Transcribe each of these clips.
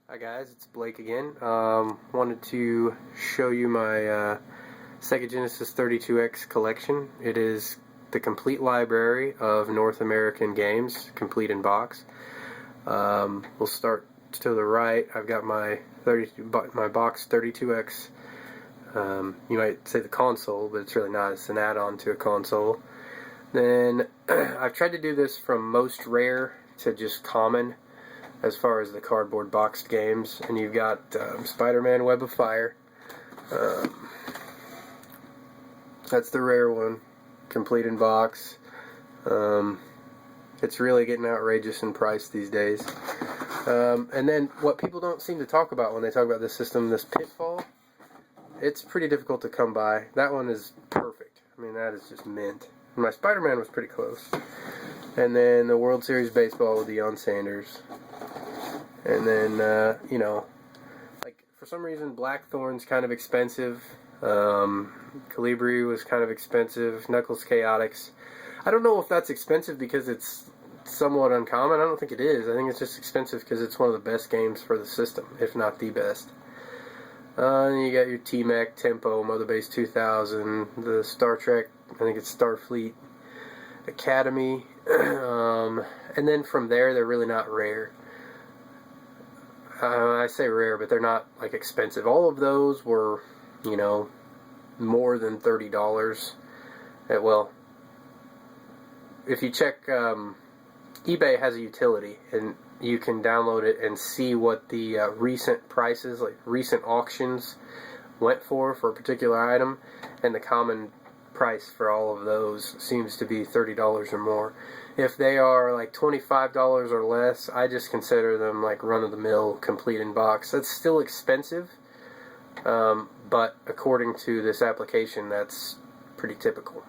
Hi guys, it's Blake again. Wanted to show you my Sega Genesis 32X collection. It is the complete library of North American games, complete in box. We'll start to the right. I've got my box 32X. You might say the console, but it's really not. It's an add-on to a console. Then I've tried to do this from most rare to just common, as far as the cardboard boxed games. And you've got Spider-Man Web of Fire. That's the rare one, complete in box. It's really getting outrageous in price these days. And then what people don't seem to talk about when they talk about this system, this Pitfall, it's pretty difficult to come by. That one is perfect. I mean, that is just mint. And my Spider-Man was pretty close. And then the World Series Baseball with Deion Sanders. And then, like, for some reason, Blackthorn's kind of expensive. Calibri was kind of expensive. Knuckles Chaotix. I don't know if that's expensive because it's somewhat uncommon. I don't think it is. I think it's just expensive because it's one of the best games for the system, if not the best. And you got your T-Mech, Tempo, Mother Base 2000, the Star Trek, I think it's Starfleet Academy. And then from there, they're really not rare. I say rare, but they're not, like, expensive. All of those were, more than $30. Well, if you check, eBay has a utility, and you can download it and see what the recent prices, like recent auctions, went for a particular item, and the common price for all of those seems to be $30 or more. If they are like $25 or less, I just consider them like run-of-the-mill, complete in box. That's still expensive, but according to this application, that's pretty typical.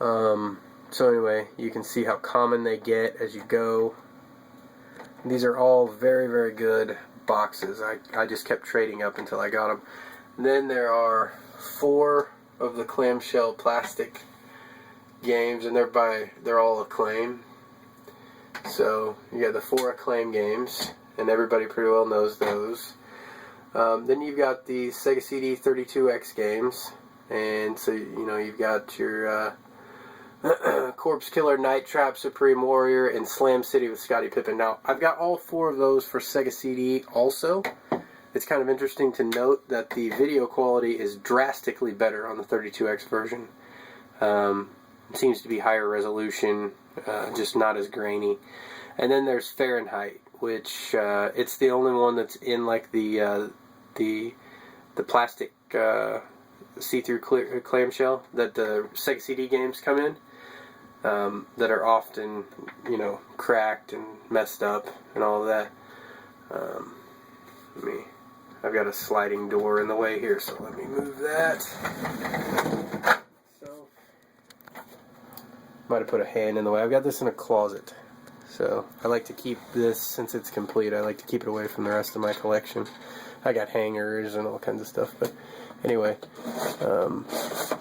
So anyway, you can see how common they get as you go. These are all very, very good boxes. I just kept trading up until I got them. And then there are 4 of the clamshell plastic games, and they're all Acclaim. So you got the 4 Acclaim games, and everybody pretty well knows those. Then you've got the Sega Cd 32X games, and so you've got your Corpse Killer, Night Trap, Supreme Warrior, and Slam City with Scottie Pippen. Now, I've got all 4 of those for Sega CD also. It's kind of interesting to note that the video quality is drastically better on the 32X version. It seems to be higher resolution, just not as grainy. And then there's Fahrenheit, which it's the only one that's in like the plastic see-through clamshell that the Sega CD games come in, that are often, cracked and messed up and all of that. I've got a sliding door in the way here, so let me move that. So, might have put a hand in the way. I've got this in a closet, so I like to keep this, since it's complete, I like to keep it away from the rest of my collection. I got hangers and all kinds of stuff, but anyway,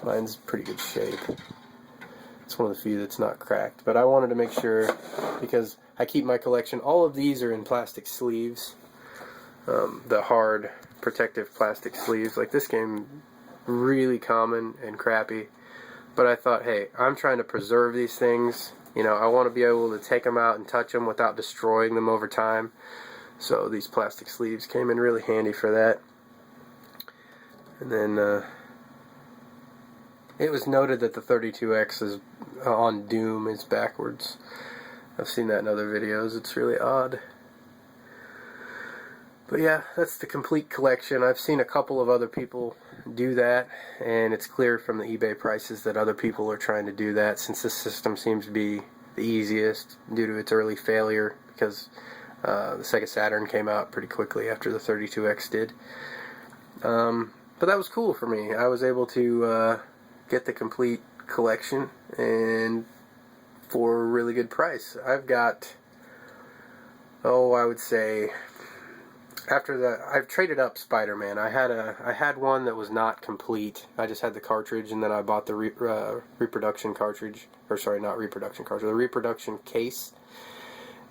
mine's pretty good shape. It's one of the few that's not cracked, but I wanted to make sure, because I keep my collection, all of these are in plastic sleeves, the hard protective plastic sleeves. Like this game, really common and crappy, but I thought, hey, I'm trying to preserve these things. I want to be able to take them out and touch them without destroying them over time, so these plastic sleeves came in really handy for that. And then it was noted that the 32X is on Doom is backwards. I've seen that in other videos. It's really odd. But yeah, that's the complete collection. I've seen a couple of other people do that, and it's clear from the eBay prices that other people are trying to do that, since this system seems to be the easiest due to its early failure, because the Sega Saturn came out pretty quickly after the 32X did. But that was cool for me. I was able to get the complete collection, and for a really good price. I've got, I would say, I've traded up Spider-Man. I had one that was not complete. I just had the cartridge, and then I bought the reproduction cartridge, or sorry, not reproduction cartridge, the reproduction case.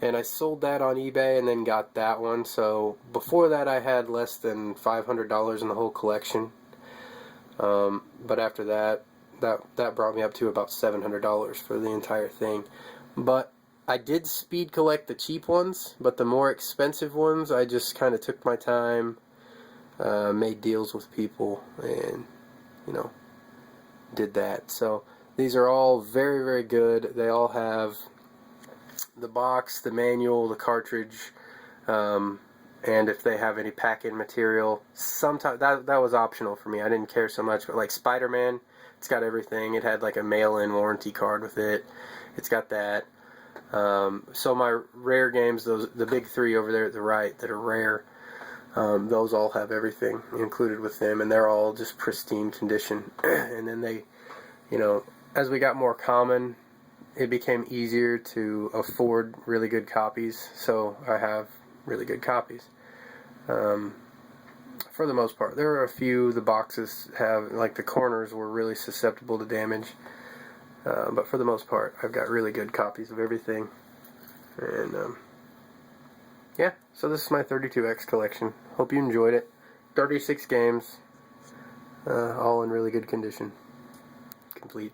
And I sold that on eBay and then got that one. So before that I had less than $500 in the whole collection. But after that brought me up to about $700 for the entire thing. But I did speed collect the cheap ones, but the more expensive ones I just kind of took my time, made deals with people, and did that. So these are all very, very good. They all have the box, the manual, the cartridge, and if they have any pack-in material. Sometimes that was optional for me. I didn't care so much, but like Spider-Man, it's got everything. It had like a mail-in warranty card with it. It's got that. So my rare games, the big three over there at the right that are rare, those all have everything included with them, and they're all just pristine condition. And then they, as we got more common, it became easier to afford really good copies, so I have really good copies. For the most part. There are a few, the boxes have, like the corners were really susceptible to damage, but for the most part I've got really good copies of everything. And yeah, so this is my 32X collection. Hope you enjoyed it. 36 games, all in really good condition. Complete.